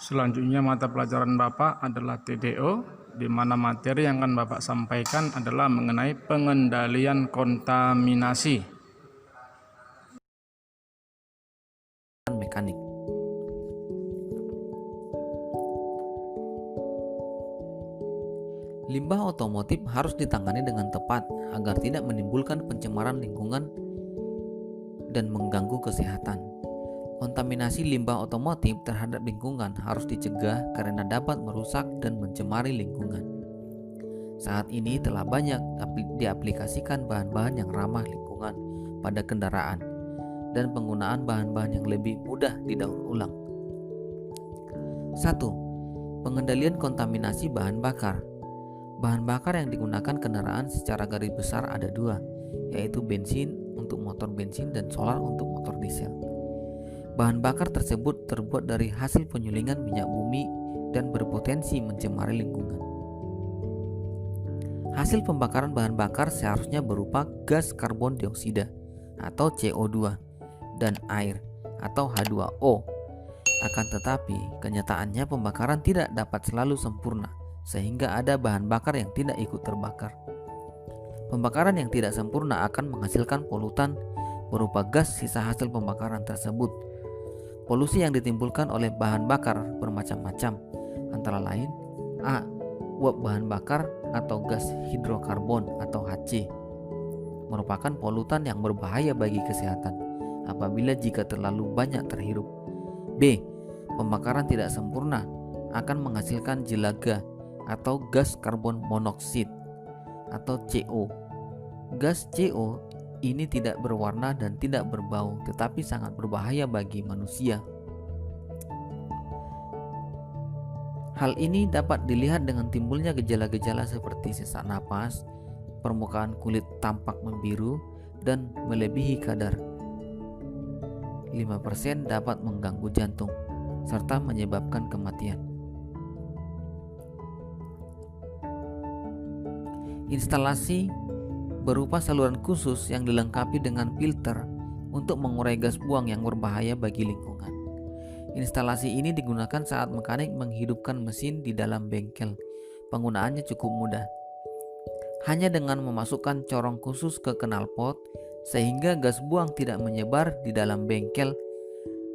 Selanjutnya mata pelajaran Bapak adalah TDO, di mana materi yang akan Bapak sampaikan adalah mengenai pengendalian kontaminasi. Mekanik. Limbah otomotif harus ditangani dengan tepat agar tidak menimbulkan pencemaran lingkungan dan mengganggu kesehatan. Kontaminasi limbah otomotif terhadap lingkungan harus dicegah karena dapat merusak dan mencemari lingkungan. Saat ini telah banyak diaplikasikan bahan-bahan yang ramah lingkungan pada kendaraan dan penggunaan bahan-bahan yang lebih mudah didaur ulang. 1. Pengendalian kontaminasi bahan bakar. Bahan bakar yang digunakan kendaraan secara garis besar ada dua, yaitu bensin untuk motor bensin dan solar untuk motor diesel. Bahan bakar tersebut terbuat dari hasil penyulingan minyak bumi dan berpotensi mencemari lingkungan. Hasil pembakaran bahan bakar seharusnya berupa gas karbon dioksida atau CO2 dan air atau H2O. Akan tetapi, kenyataannya pembakaran tidak dapat selalu sempurna, sehingga ada bahan bakar yang tidak ikut terbakar. Pembakaran yang tidak sempurna akan menghasilkan polutan berupa gas sisa hasil pembakaran tersebut. Polusi yang ditimbulkan oleh bahan bakar bermacam-macam, antara lain A. Uap bahan bakar atau gas hidrokarbon atau HC merupakan polutan yang berbahaya bagi kesehatan apabila jika terlalu banyak terhirup. B. Pembakaran tidak sempurna akan menghasilkan jelaga atau gas karbon monoksida atau CO. Gas CO ini tidak berwarna dan tidak berbau, tetapi sangat berbahaya bagi manusia. Hal ini dapat dilihat dengan timbulnya gejala-gejala seperti sesak napas, permukaan kulit tampak membiru, dan melebihi kadar 5% dapat mengganggu jantung, serta menyebabkan kematian. Instalasi berupa saluran khusus yang dilengkapi dengan filter untuk mengurai gas buang yang berbahaya bagi lingkungan. Instalasi ini digunakan saat mekanik menghidupkan mesin di dalam bengkel. Penggunaannya cukup mudah. Hanya dengan memasukkan corong khusus ke knalpot sehingga gas buang tidak menyebar di dalam bengkel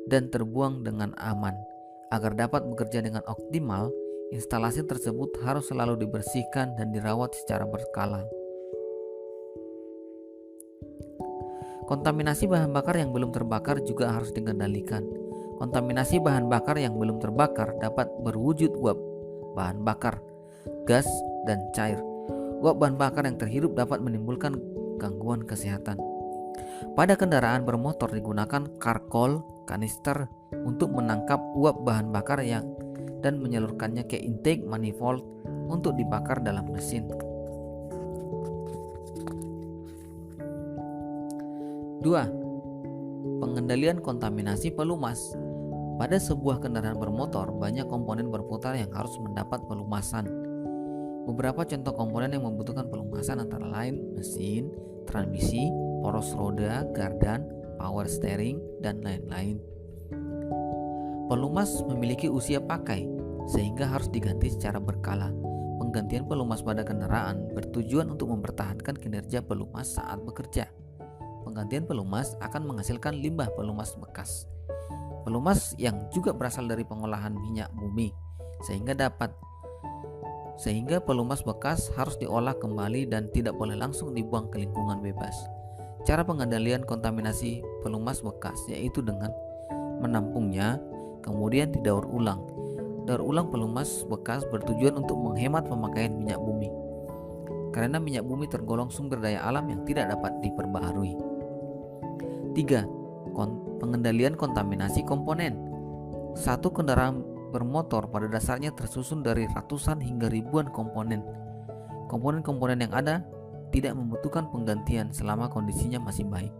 dan terbuang dengan aman. Agar dapat bekerja dengan optimal, instalasi tersebut harus selalu dibersihkan dan dirawat secara berkala. Kontaminasi bahan bakar yang belum terbakar juga harus dikendalikan. Kontaminasi bahan bakar yang belum terbakar dapat berwujud uap bahan bakar, gas, dan cair. Uap bahan bakar yang terhirup dapat menimbulkan gangguan kesehatan. Pada kendaraan bermotor digunakan karkol kanister untuk menangkap uap bahan bakar dan menyalurkannya ke intake manifold untuk dibakar dalam mesin. 2. Pengendalian kontaminasi pelumas. Pada sebuah kendaraan bermotor, banyak komponen berputar yang harus mendapat pelumasan. Beberapa contoh komponen yang membutuhkan pelumasan antara lain mesin, transmisi, poros roda, gardan, power steering, dan lain-lain. Pelumas memiliki usia pakai, sehingga harus diganti secara berkala. Penggantian pelumas pada kendaraan bertujuan untuk mempertahankan kinerja pelumas saat bekerja. Penggantian pelumas akan menghasilkan limbah pelumas bekas. Pelumas yang juga berasal dari pengolahan minyak bumi, sehingga pelumas bekas harus diolah kembali dan tidak boleh langsung dibuang ke lingkungan bebas. Cara pengendalian kontaminasi pelumas bekas yaitu dengan menampungnya, kemudian didaur ulang. Daur ulang pelumas bekas bertujuan untuk menghemat pemakaian minyak bumi, karena minyak bumi tergolong sumber daya alam yang tidak dapat diperbaharui. 3. Pengendalian kontaminasi komponen. Satu kendaraan bermotor pada dasarnya tersusun dari ratusan hingga ribuan komponen. Komponen-komponen yang ada tidak membutuhkan penggantian selama kondisinya masih baik.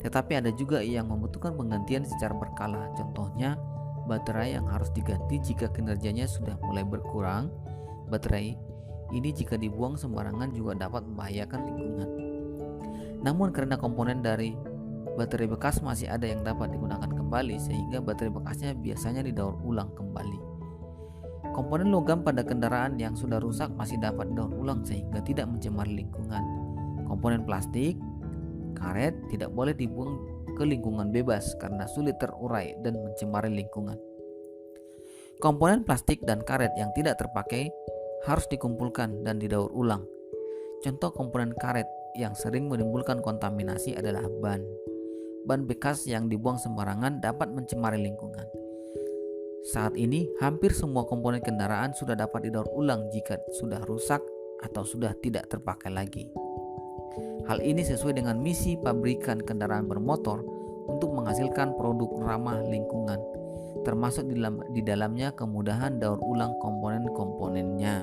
Tetapi ada juga yang membutuhkan penggantian secara berkala. Contohnya, baterai yang harus diganti jika kinerjanya sudah mulai berkurang. Baterai ini jika dibuang sembarangan juga dapat membahayakan lingkungan. Namun karena komponen dari baterai bekas masih ada yang dapat digunakan kembali, sehingga baterai bekasnya biasanya didaur ulang kembali. Komponen logam pada kendaraan yang sudah rusak masih dapat didaur ulang sehingga tidak mencemari lingkungan. Komponen plastik, karet tidak boleh dibuang ke lingkungan bebas karena sulit terurai dan mencemari lingkungan. Komponen plastik dan karet yang tidak terpakai harus dikumpulkan dan didaur ulang. Contoh komponen karet yang sering menimbulkan kontaminasi adalah ban. Ban bekas yang dibuang sembarangan dapat mencemari lingkungan. Saat ini, hampir semua komponen kendaraan sudah dapat didaur ulang jika sudah rusak atau sudah tidak terpakai lagi. Hal ini sesuai dengan misi pabrikan kendaraan bermotor untuk menghasilkan produk ramah lingkungan, termasuk di dalamnya kemudahan daur ulang komponen-komponennya.